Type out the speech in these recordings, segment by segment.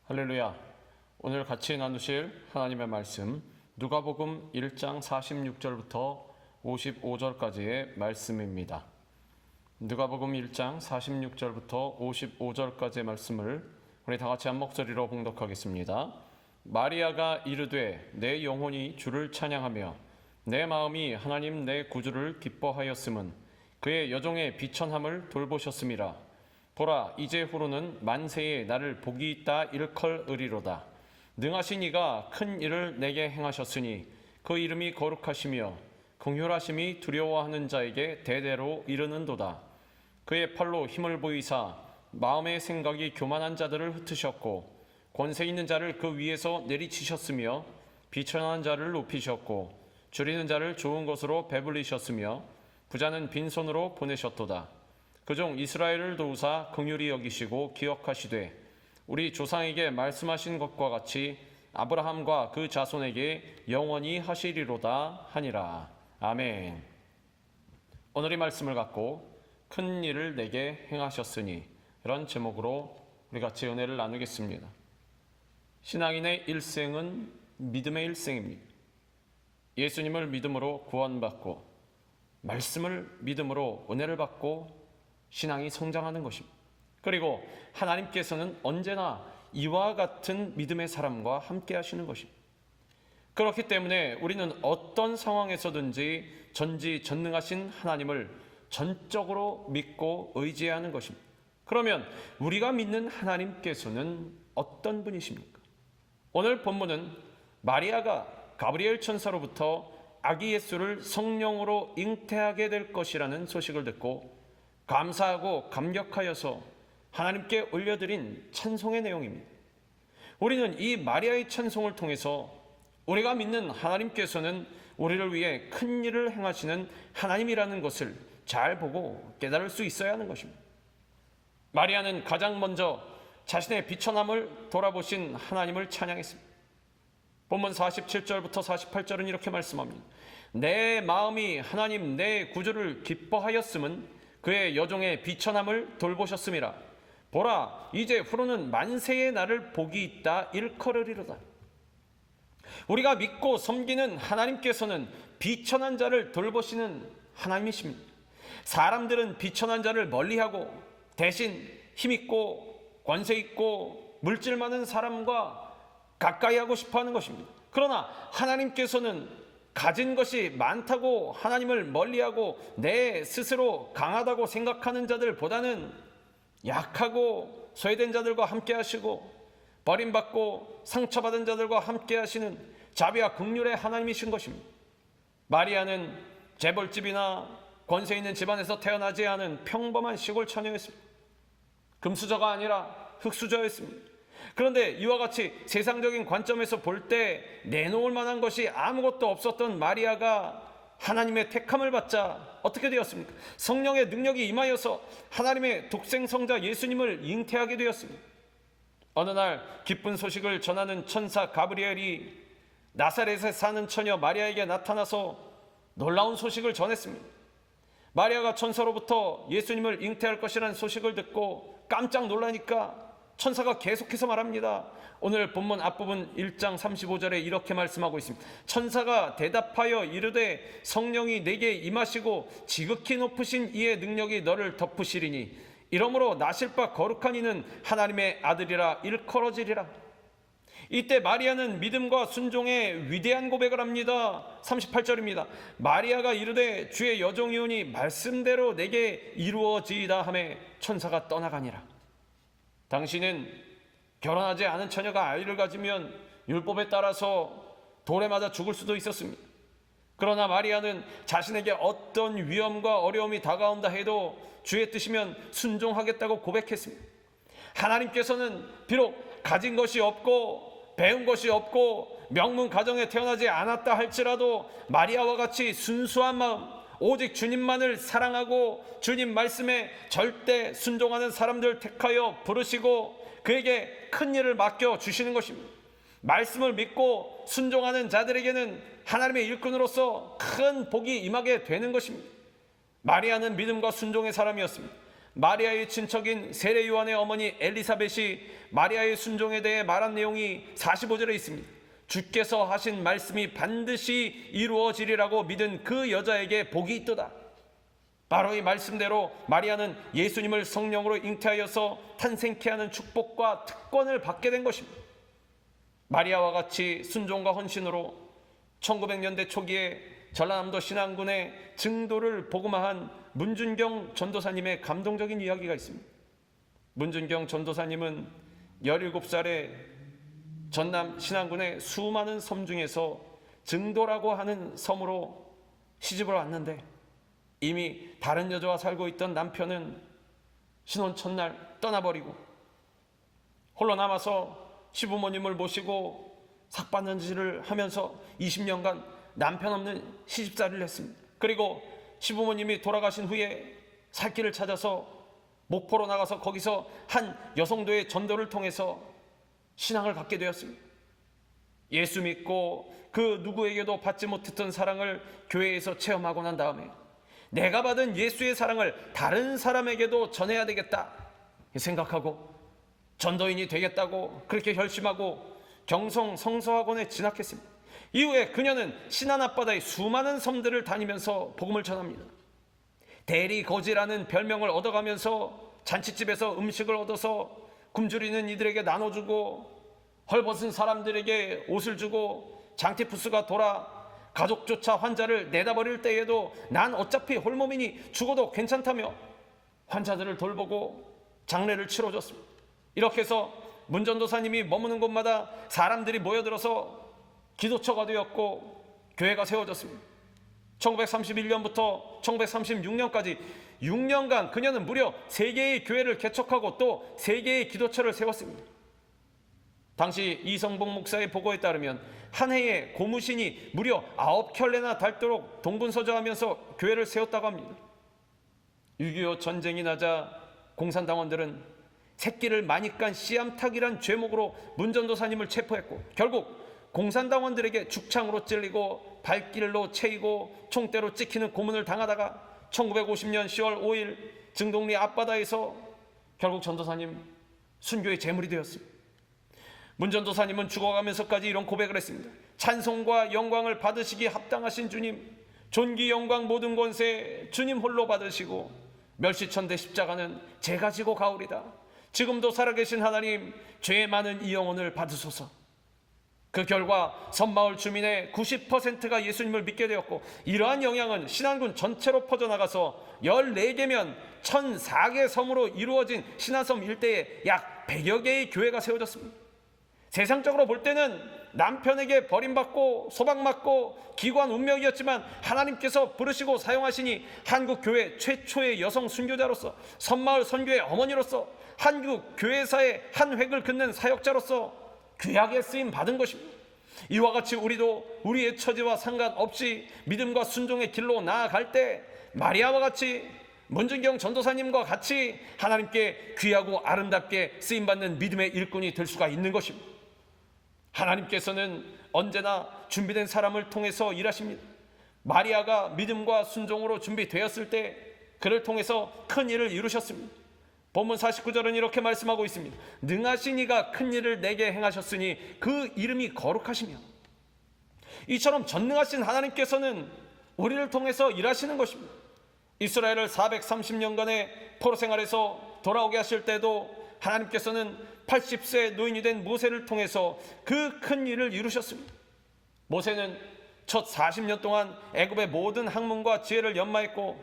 할렐루야. 오늘 같이 나누실 하나님의 말씀 누가복음 1장 46절부터 55절까지의 말씀입니다. 누가복음 1장 46절부터 55절까지의 말씀을 우리 다 같이 한 목소리로 봉독하겠습니다. 마리아가 이르되 내 영혼이 주를 찬양하며 내 마음이 하나님 내 구주를 기뻐하였음은 그의 여종의 비천함을 돌보셨음이라. 보라, 이제 후로는 만세에 나를 복이 있다 일컬으리로다. 능하신 이가 큰 일을 내게 행하셨으니 그 이름이 거룩하시며 긍휼하심이 두려워하는 자에게 대대로 이르는도다. 그의 팔로 힘을 보이사 마음의 생각이 교만한 자들을 흩으셨고 권세 있는 자를 그 위에서 내리치셨으며 비천한 자를 높이셨고 줄이는 자를 좋은 것으로 배불리셨으며 부자는 빈손으로 보내셨도다. 그중 이스라엘을 도우사 긍휼히 여기시고 기억하시되 우리 조상에게 말씀하신 것과 같이 아브라함과 그 자손에게 영원히 하시리로다 하니라. 아멘. 오늘 이 말씀을 갖고 큰 일을 내게 행하셨으니 이런 제목으로 우리 같이 은혜를 나누겠습니다. 신앙인의 일생은 믿음의 일생입니다. 예수님을 믿음으로 구원받고 말씀을 믿음으로 은혜를 받고 신앙이 성장하는 것입니다. 그리고 하나님께서는 언제나 이와 같은 믿음의 사람과 함께 하시는 것입니다. 그렇기 때문에 우리는 어떤 상황에서든지 전지전능하신 하나님을 전적으로 믿고 의지해야 하는 것입니다. 그러면 우리가 믿는 하나님께서는 어떤 분이십니까? 오늘 본문은 마리아가 가브리엘 천사로부터 아기 예수를 성령으로 잉태하게 될 것이라는 소식을 듣고 감사하고 감격하여서 하나님께 올려드린 찬송의 내용입니다. 우리는 이 마리아의 찬송을 통해서 우리가 믿는 하나님께서는 우리를 위해 큰 일을 행하시는 하나님이라는 것을 잘 보고 깨달을 수 있어야 하는 것입니다. 마리아는 가장 먼저 자신의 비천함을 돌아보신 하나님을 찬양했습니다. 본문 47절부터 48절은 이렇게 말씀합니다. 내 마음이 하나님 내 구주를 기뻐하였음은 그의 여종의 비천함을 돌보셨음이라. 보라, 이제 후로는 만세의 나를 복이 있다 일컬으리로다. 우리가 믿고 섬기는 하나님께서는 비천한 자를 돌보시는 하나님이십니다. 사람들은 비천한 자를 멀리하고 대신 힘있고 권세있고 물질 많은 사람과 가까이 하고 싶어하는 것입니다. 그러나 하나님께서는 가진 것이 많다고 하나님을 멀리하고 내 스스로 강하다고 생각하는 자들보다는 약하고 소외된 자들과 함께 하시고 버림받고 상처받은 자들과 함께 하시는 자비와 긍휼의 하나님이신 것입니다. 마리아는 재벌집이나 권세 있는 집안에서 태어나지 않은 평범한 시골 처녀였습니다. 금수저가 아니라 흙수저였습니다. 그런데 이와 같이 세상적인 관점에서 볼 때 내놓을 만한 것이 아무것도 없었던 마리아가 하나님의 택함을 받자 어떻게 되었습니까? 성령의 능력이 임하여서 하나님의 독생성자 예수님을 잉태하게 되었습니다. 어느 날 기쁜 소식을 전하는 천사 가브리엘이 나사렛에 사는 처녀 마리아에게 나타나서 놀라운 소식을 전했습니다. 마리아가 천사로부터 예수님을 잉태할 것이라는 소식을 듣고 깜짝 놀라니까 천사가 계속해서 말합니다. 오늘 본문 앞부분 1장 35절에 이렇게 말씀하고 있습니다. 천사가 대답하여 이르되 성령이 내게 임하시고 지극히 높으신 이의 능력이 너를 덮으시리니 이러므로 나실 바 거룩한 이는 하나님의 아들이라 일컬어지리라. 이때 마리아는 믿음과 순종의 위대한 고백을 합니다. 38절입니다. 마리아가 이르되 주의 여종이오니 말씀대로 내게 이루어지이다 하매 천사가 떠나가니라. 당신은 결혼하지 않은 처녀가 아이를 가지면 율법에 따라서 돌에 맞아 죽을 수도 있었습니다. 그러나 마리아는 자신에게 어떤 위험과 어려움이 다가온다 해도 주의 뜻이면 순종하겠다고 고백했습니다. 하나님께서는 비록 가진 것이 없고 배운 것이 없고 명문 가정에 태어나지 않았다 할지라도 마리아와 같이 순수한 마음, 오직 주님만을 사랑하고 주님 말씀에 절대 순종하는 사람들 택하여 부르시고 그에게 큰 일을 맡겨 주시는 것입니다. 말씀을 믿고 순종하는 자들에게는 하나님의 일꾼으로서 큰 복이 임하게 되는 것입니다. 마리아는 믿음과 순종의 사람이었습니다. 마리아의 친척인 세례 요한의 어머니 엘리사벳이 마리아의 순종에 대해 말한 내용이 45절에 있습니다. 주께서 하신 말씀이 반드시 이루어지리라고 믿은 그 여자에게 복이 있도다. 바로 이 말씀대로 마리아는 예수님을 성령으로 잉태하여서 탄생케 하는 축복과 특권을 받게 된 것입니다. 마리아와 같이 순종과 헌신으로 1900년대 초기에 전라남도 신안군의 증도를 복음화한 문준경 전도사님의 감동적인 이야기가 있습니다. 문준경 전도사님은 17살에 전남 신안군의 수많은 섬 중에서 증도라고 하는 섬으로 시집을 왔는데 이미 다른 여자와 살고 있던 남편은 신혼 첫날 떠나버리고 홀로 남아서 시부모님을 모시고 삭반전지를 하면서 20년간 남편 없는 시집살이를 했습니다. 그리고 시부모님이 돌아가신 후에 살 길을 찾아서 목포로 나가서 거기서 한 여성도의 전도를 통해서 신앙을 갖게 되었습니다. 예수 믿고 그 누구에게도 받지 못했던 사랑을 교회에서 체험하고 난 다음에 내가 받은 예수의 사랑을 다른 사람에게도 전해야 되겠다 생각하고 전도인이 되겠다고 그렇게 결심하고 경성 성서학원에 진학했습니다. 이후에 그녀는 신안 앞바다의 수많은 섬들을 다니면서 복음을 전합니다. 대리거지라는 별명을 얻어가면서 잔치집에서 음식을 얻어서 굶주리는 이들에게 나눠주고 헐벗은 사람들에게 옷을 주고 장티푸스가 돌아 가족조차 환자를 내다버릴 때에도 난 어차피 홀몸이니 죽어도 괜찮다며 환자들을 돌보고 장례를 치러줬습니다. 이렇게 해서 문전도사님이 머무는 곳마다 사람들이 모여들어서 기도처가 되었고 교회가 세워졌습니다. 1931년부터 1936년까지 6년간 그녀는 무려 3개의 교회를 개척하고 또 3개의 기도처를 세웠습니다. 당시 이성복 목사의 보고에 따르면 한 해에 고무신이 무려 9켤레나 닳도록 동분서주하면서 교회를 세웠다고 합니다. 6.25 전쟁이 나자 공산당원들은 새끼를 많이 깐 씨암탉이란 죄목으로 문전도사님을 체포했고 결국 공산당원들에게 죽창으로 찔리고 발길로 채이고 총대로 찍히는 고문을 당하다가 1950년 10월 5일 증동리 앞바다에서 결국 전도사님 순교의 제물이 되었습니다. 문전도사님은 죽어가면서까지 이런 고백을 했습니다. 찬송과 영광을 받으시기 합당하신 주님, 존귀 영광 모든 권세 주님 홀로 받으시고 멸시천대 십자가는 제가 지고 가오리다. 지금도 살아계신 하나님, 죄 많은 이 영혼을 받으소서. 그 결과 섬마을 주민의 90%가 예수님을 믿게 되었고 이러한 영향은 신안군 전체로 퍼져나가서 14개면 1004개 섬으로 이루어진 신안섬 일대에 약 100여 개의 교회가 세워졌습니다. 세상적으로 볼 때는 남편에게 버림받고 소방맞고 기관 운명이었지만 하나님께서 부르시고 사용하시니 한국교회 최초의 여성 순교자로서 섬마을 선교의 어머니로서 한국 교회사의 한 획을 긋는 사역자로서 귀하게 쓰임 받은 것입니다. 이와 같이 우리도 우리의 처지와 상관없이 믿음과 순종의 길로 나아갈 때 마리아와 같이 문준경 전도사님과 같이 하나님께 귀하고 아름답게 쓰임받는 믿음의 일꾼이 될 수가 있는 것입니다. 하나님께서는 언제나 준비된 사람을 통해서 일하십니다. 마리아가 믿음과 순종으로 준비되었을 때 그를 통해서 큰 일을 이루셨습니다. 본문 49절은 이렇게 말씀하고 있습니다. 능하신 이가 큰 일을 내게 행하셨으니 그 이름이 거룩하시며. 이처럼 전능하신 하나님께서는 우리를 통해서 일하시는 것입니다. 이스라엘을 430년간의 포로 생활에서 돌아오게 하실 때도 하나님께서는 80세 노인이 된 모세를 통해서 그 큰 일을 이루셨습니다. 모세는 첫 40년 동안 애굽의 모든 학문과 지혜를 연마했고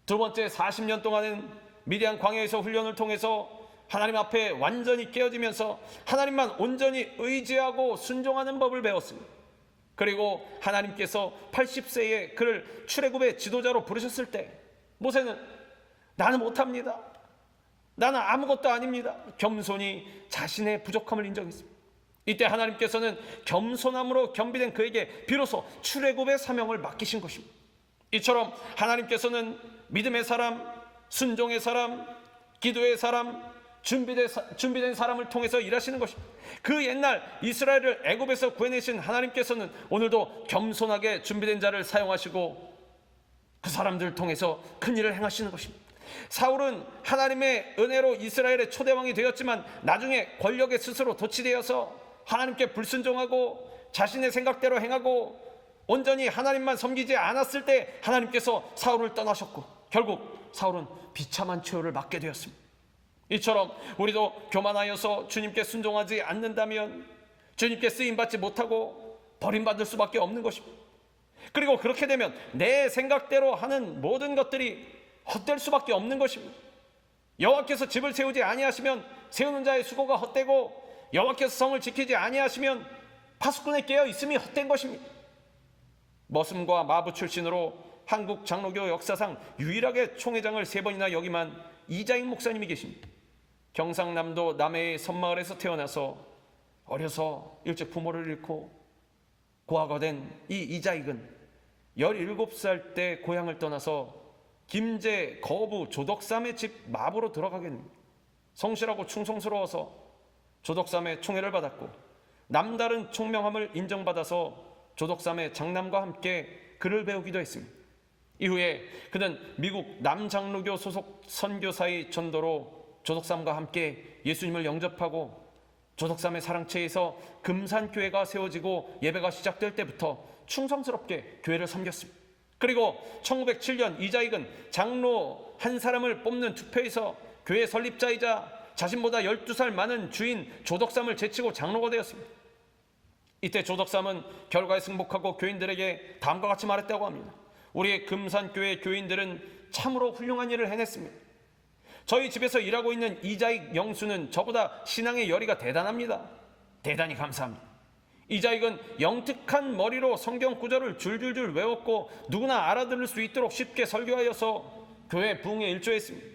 두 번째 40년 동안은 미디안 광야에서 훈련을 통해서 하나님 앞에 완전히 깨어지면서 하나님만 온전히 의지하고 순종하는 법을 배웠습니다. 그리고 하나님께서 80세에 그를 출애굽의 지도자로 부르셨을 때 모세는 나는 못합니다. 나는 아무것도 아닙니다. 겸손히 자신의 부족함을 인정했습니다. 이때 하나님께서는 겸손함으로 겸비된 그에게 비로소 출애굽의 사명을 맡기신 것입니다. 이처럼 하나님께서는 믿음의 사람, 순종의 사람, 기도의 사람, 준비된 사람을 통해서 일하시는 것입니다. 그 옛날 이스라엘을 애굽에서 구해내신 하나님께서는 오늘도 겸손하게 준비된 자를 사용하시고 그 사람들을 통해서 큰 일을 행하시는 것입니다. 사울은 하나님의 은혜로 이스라엘의 초대왕이 되었지만 나중에 권력에 스스로 도취되어서 하나님께 불순종하고 자신의 생각대로 행하고 온전히 하나님만 섬기지 않았을 때 하나님께서 사울을 떠나셨고 결국 사울은 비참한 최후를 맞게 되었습니다. 이처럼 우리도 교만하여서 주님께 순종하지 않는다면 주님께 쓰임받지 못하고 버림받을 수밖에 없는 것입니다. 그리고 그렇게 되면 내 생각대로 하는 모든 것들이 헛될 수밖에 없는 것입니다. 여호와께서 집을 세우지 아니하시면 세우는 자의 수고가 헛되고 여호와께서 성을 지키지 아니하시면 파수꾼에 깨어 있음이 헛된 것입니다. 머슴과 마부 출신으로 한국 장로교 역사상 유일하게 총회장을 3번이나 역임한 이자익 목사님이 계십니다. 경상남도 남해의 섬마을에서 태어나서 어려서 일찍 부모를 잃고 고아가 된 이 이자익은 17살 때 고향을 떠나서 김제 거부 조덕삼의 집 마부로 들어가게 됩니다. 성실하고 충성스러워서 조덕삼의 총애를 받았고 남다른 총명함을 인정받아서 조덕삼의 장남과 함께 글을 배우기도 했습니다. 이후에 그는 미국 남장로교 소속 선교사의 전도로 조덕삼과 함께 예수님을 영접하고 조덕삼의 사랑채에서 금산교회가 세워지고 예배가 시작될 때부터 충성스럽게 교회를 섬겼습니다. 그리고 1907년 이자익은 장로 한 사람을 뽑는 투표에서 교회 설립자이자 자신보다 12살 많은 주인 조덕삼을 제치고 장로가 되었습니다. 이때 조덕삼은 결과에 승복하고 교인들에게 다음과 같이 말했다고 합니다. 우리의 금산교회 교인들은 참으로 훌륭한 일을 해냈습니다. 저희 집에서 일하고 있는 이자익 영수는 저보다 신앙의 열의가 대단합니다. 대단히 감사합니다. 이자익은 영특한 머리로 성경 구절을 줄줄줄 외웠고 누구나 알아들을 수 있도록 쉽게 설교하여서 교회 부흥에 일조했습니다.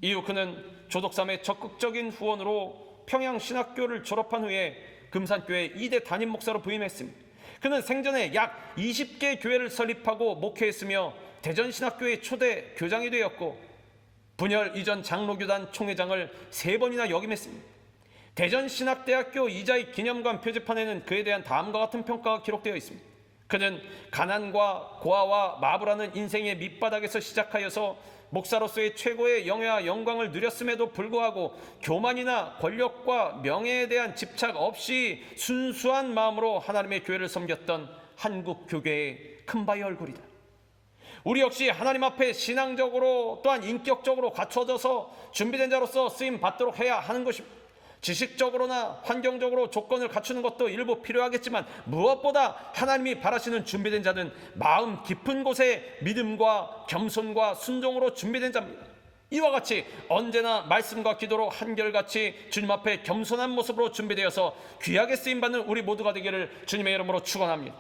이후 그는 조덕삼의 적극적인 후원으로 평양신학교를 졸업한 후에 금산교회 2대 담임 목사로 부임했습니다. 그는 생전에 약 20개 교회를 설립하고 목회했으며 대전신학교의 초대 교장이 되었고 분열 이전 장로교단 총회장을 3번이나 역임했습니다. 대전신학대학교 이자익 기념관 표지판에는 그에 대한 다음과 같은 평가가 기록되어 있습니다. 그는 가난과 고아와 마부라는 인생의 밑바닥에서 시작하여서 목사로서의 최고의 영예와 영광을 누렸음에도 불구하고 교만이나 권력과 명예에 대한 집착 없이 순수한 마음으로 하나님의 교회를 섬겼던 한국 교계의 큰바위 얼굴이다. 우리 역시 하나님 앞에 신앙적으로 또한 인격적으로 갖춰져서 준비된 자로서 쓰임 받도록 해야 하는 것입니다. 지식적으로나 환경적으로 조건을 갖추는 것도 일부 필요하겠지만 무엇보다 하나님이 바라시는 준비된 자는 마음 깊은 곳에 믿음과 겸손과 순종으로 준비된 자입니다. 이와 같이 언제나 말씀과 기도로 한결같이 주님 앞에 겸손한 모습으로 준비되어서 귀하게 쓰임받는 우리 모두가 되기를 주님의 이름으로 축원합니다.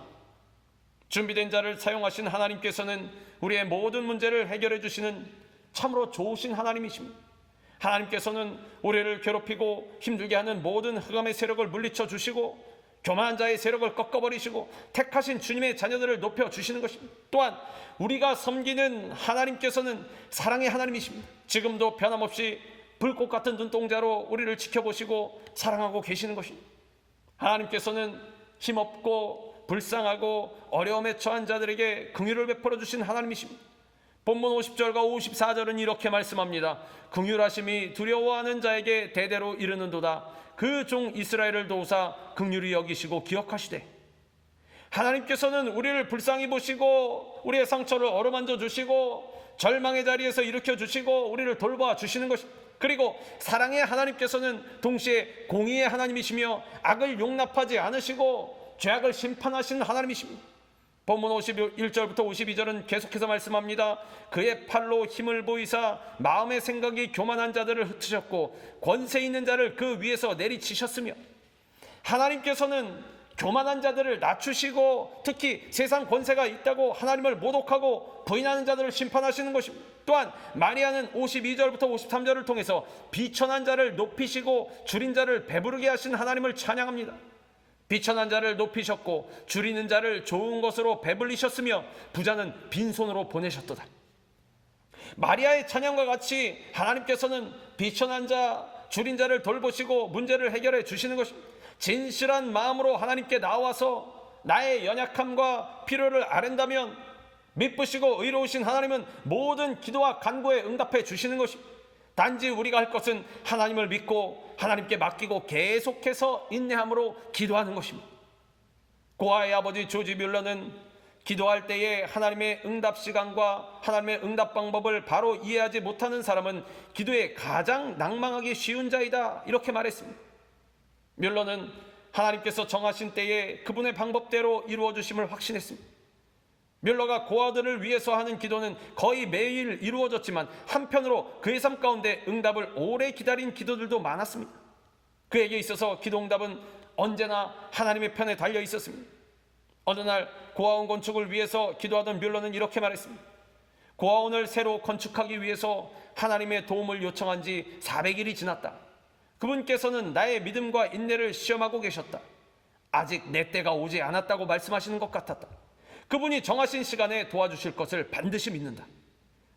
준비된 자를 사용하신 하나님께서는 우리의 모든 문제를 해결해 주시는 참으로 좋으신 하나님이십니다. 하나님께서는 우리를 괴롭히고 힘들게 하는 모든 흑암의 세력을 물리쳐 주시고 교만한 자의 세력을 꺾어버리시고 택하신 주님의 자녀들을 높여주시는 것입니다. 또한 우리가 섬기는 하나님께서는 사랑의 하나님이십니다. 지금도 변함없이 불꽃 같은 눈동자로 우리를 지켜보시고 사랑하고 계시는 것입니다. 하나님께서는 힘없고 불쌍하고 어려움에 처한 자들에게 긍휼을 베풀어 주신 하나님이십니다. 본문 50절과 54절은 이렇게 말씀합니다. 긍휼하심이 두려워하는 자에게 대대로 이르는도다. 그 종 이스라엘을 도우사 긍휼히 여기시고 기억하시되. 하나님께서는 우리를 불쌍히 보시고 우리의 상처를 어루만져 주시고 절망의 자리에서 일으켜 주시고 우리를 돌봐 주시는 것입니다. 그리고 사랑의 하나님께서는 동시에 공의의 하나님이시며 악을 용납하지 않으시고 죄악을 심판하시는 하나님이십니다. 본문 51절부터 52절은 계속해서 말씀합니다. 그의 팔로 힘을 보이사 마음의 생각이 교만한 자들을 흩으셨고 권세 있는 자를 그 위에서 내리치셨으며. 하나님께서는 교만한 자들을 낮추시고 특히 세상 권세가 있다고 하나님을 모독하고 부인하는 자들을 심판하시는 것입니다. 또한 마리아는 52절부터 53절을 통해서 비천한 자를 높이시고 줄인 자를 배부르게 하신 하나님을 찬양합니다. 비천한 자를 높이셨고 줄이는 자를 좋은 것으로 배불리셨으며 부자는 빈손으로 보내셨도다. 마리아의 찬양과 같이 하나님께서는 비천한 자, 줄인 자를 돌보시고 문제를 해결해 주시는 것입니다. 진실한 마음으로 하나님께 나와서 나의 연약함과 필요를 아른다면 미쁘시고 의로우신 하나님은 모든 기도와 간구에 응답해 주시는 것입니다. 단지 우리가 할 것은 하나님을 믿고 하나님께 맡기고 계속해서 인내함으로 기도하는 것입니다. 고아의 아버지 조지 뮬러는 기도할 때에 하나님의 응답 시간과 하나님의 응답 방법을 바로 이해하지 못하는 사람은 기도에 가장 낭망하기 쉬운 자이다, 이렇게 말했습니다. 뮬러는 하나님께서 정하신 때에 그분의 방법대로 이루어 주심을 확신했습니다. 뮬러가 고아들을 위해서 하는 기도는 거의 매일 이루어졌지만 한편으로 그의 삶 가운데 응답을 오래 기다린 기도들도 많았습니다. 그에게 있어서 기도 응답은 언제나 하나님의 편에 달려 있었습니다. 어느 날 고아원 건축을 위해서 기도하던 뮬러는 이렇게 말했습니다. 고아원을 새로 건축하기 위해서 하나님의 도움을 요청한 지 400일이 지났다. 그분께서는 나의 믿음과 인내를 시험하고 계셨다. 아직 내 때가 오지 않았다고 말씀하시는 것 같았다. 그분이 정하신 시간에 도와주실 것을 반드시 믿는다.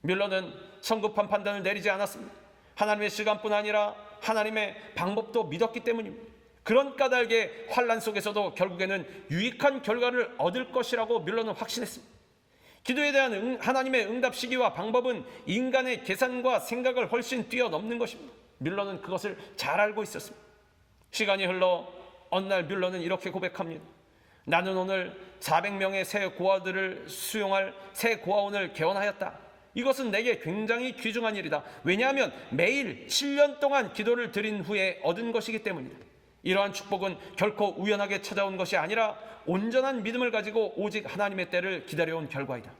뮬러는 성급한 판단을 내리지 않았습니다. 하나님의 시간뿐 아니라 하나님의 방법도 믿었기 때문입니다. 그런 까닭에 환난 속에서도 결국에는 유익한 결과를 얻을 것이라고 뮬러는 확신했습니다. 기도에 대한 하나님의 응답 시기와 방법은 인간의 계산과 생각을 훨씬 뛰어넘는 것입니다. 뮬러는 그것을 잘 알고 있었습니다. 시간이 흘러 어느 날 뮬러는 이렇게 고백합니다. 나는 오늘 400명의 새 고아들을 수용할 새 고아원을 개원하였다. 이것은 내게 굉장히 귀중한 일이다. 왜냐하면 매일 7년 동안 기도를 드린 후에 얻은 것이기 때문이다. 이러한 축복은 결코 우연하게 찾아온 것이 아니라 온전한 믿음을 가지고 오직 하나님의 때를 기다려온 결과이다.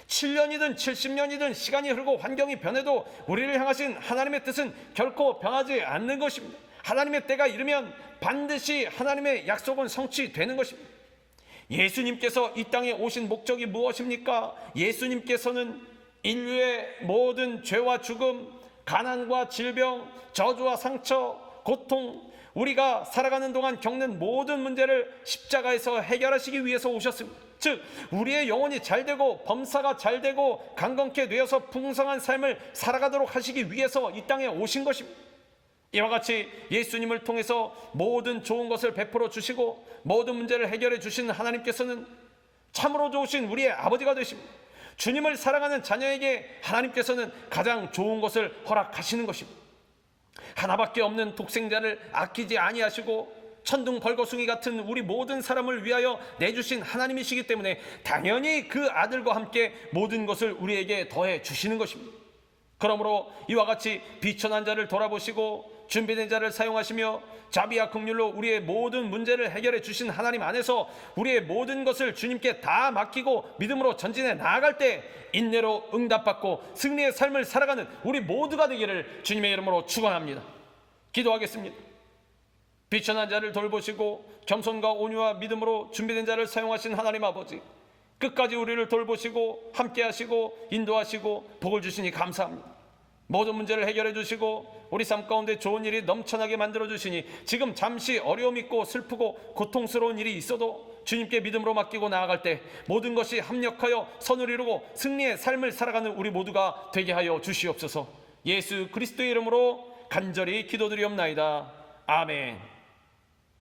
7년이든 70년이든 시간이 흐르고 환경이 변해도 우리를 향하신 하나님의 뜻은 결코 변하지 않는 것입니다. 하나님의 때가 이르면 반드시 하나님의 약속은 성취되는 것입니다. 예수님께서 이 땅에 오신 목적이 무엇입니까? 예수님께서는 인류의 모든 죄와 죽음, 가난과 질병, 저주와 상처, 고통, 우리가 살아가는 동안 겪는 모든 문제를 십자가에서 해결하시기 위해서 오셨습니다. 즉 우리의 영혼이 잘되고 범사가 잘되고 강건케 되어서 풍성한 삶을 살아가도록 하시기 위해서 이 땅에 오신 것입니다. 이와 같이 예수님을 통해서 모든 좋은 것을 베풀어 주시고 모든 문제를 해결해 주시는 하나님께서는 참으로 좋으신 우리의 아버지가 되십니다. 주님을 사랑하는 자녀에게 하나님께서는 가장 좋은 것을 허락하시는 것입니다. 하나밖에 없는 독생자를 아끼지 아니하시고 천둥 벌거숭이 같은 우리 모든 사람을 위하여 내주신 하나님이시기 때문에 당연히 그 아들과 함께 모든 것을 우리에게 더해 주시는 것입니다. 그러므로 이와 같이 비천한 자를 돌아보시고 준비된 자를 사용하시며 자비와 긍휼로 우리의 모든 문제를 해결해 주신 하나님 안에서 우리의 모든 것을 주님께 다 맡기고 믿음으로 전진해 나아갈 때 인내로 응답받고 승리의 삶을 살아가는 우리 모두가 되기를 주님의 이름으로 축원합니다. 기도하겠습니다. 비천한 자를 돌보시고 겸손과 온유와 믿음으로 준비된 자를 사용하신 하나님 아버지, 끝까지 우리를 돌보시고 함께 하시고 인도하시고 복을 주시니 감사합니다. 모든 문제를 해결해 주시고 우리 삶 가운데 좋은 일이 넘쳐나게 만들어 주시니 지금 잠시 어려움 있고 슬프고 고통스러운 일이 있어도 주님께 믿음으로 맡기고 나아갈 때 모든 것이 합력하여 선을 이루고 승리의 삶을 살아가는 우리 모두가 되게 하여 주시옵소서. 예수 그리스도의 이름으로 간절히 기도드리옵나이다. 아멘.